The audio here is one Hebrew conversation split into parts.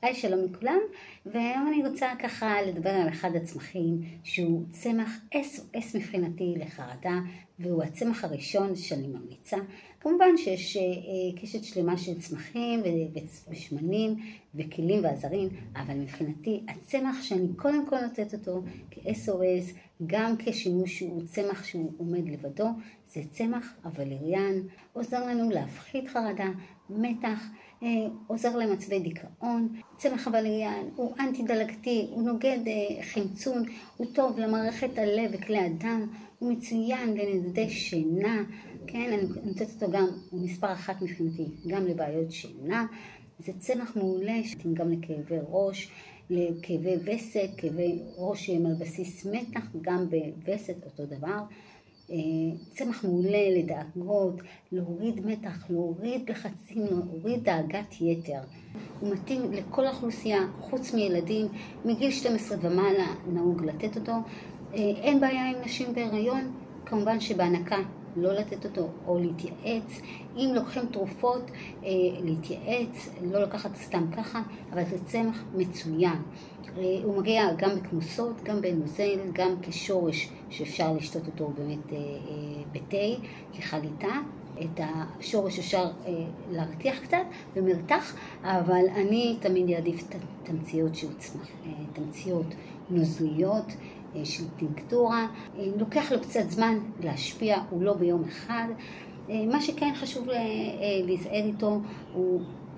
היי, שלום לכולם, והיום אני רוצה ככה לדבר על אחד הצמחים שהוא צמח אס מבחינתי לחרדה, והוא הצמח הראשון שאני ממליצה. כמובן שיש קשת שלמה של צמחים ושמנים וכלים ועזרים, אבל מבחינתי הצמח שאני קודם כל נותנת אותו כ-SOS, גם כשימוש שהוא צמח שהוא עומד לבדו, זה צמח הווליריאן. עוזר לנו להפחית חרדה, מתח, עוזר למצבי דיכאון. צמח הווליריאן הוא אנטי דלקתי, הוא נוגד חמצון, הוא טוב למערכת הלב וכלי הדם, הוא מצוין לנדודי שינה, כן, אני נותנת אותו גם, הוא מספר אחת מבחינתי, גם לבעיות שינה. זה צמח מעולה שתאים גם לכאבי ראש, לכאבי וסת, כאבי ראש על בסיס מתח, גם בווסת אותו דבר. צמח מעולה לדאגות, להוריד מתח, להוריד לחצים, להוריד דאגת יתר. הוא מתאים לכל האוכלוסייה, חוץ מילדים, מגיל 12 ומעלה נהוג לתת אותו. אין בעיה עם נשים בהיריון, כמובן שבהנקה לא לתת אותו או להתייעץ. אם לוקחים תרופות, להתייעץ, לא לקחת סתם ככה, אבל זה צמח מצוין. הוא מגיע גם בכמוסות, גם בנוזל, גם כשורש שאפשר לשתות אותו באמת בתה, כחליטה. את השורש אפשר להרתיח קצת במרתח, אבל אני תמיד אעדיף תמציות של צמח, תמציות נוזליות של טינקטורה. לוקח לו קצת זמן להשפיע, הוא לא ביום אחד. מה שכן חשוב להיזהר איתו,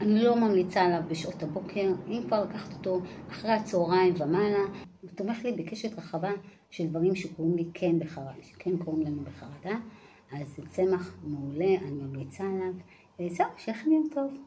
אני לא ממליצה עליו בשעות הבוקר. אם כבר לקחת אותו אחרי הצהריים ומעלה, הוא תומך לי בקשת רחבה של דברים שקוראים לי כן קוראים לנו בחרדה. אז זה צמח מעולה, אני ממליצה עליו. זהו, שיהיה לכם יום טוב.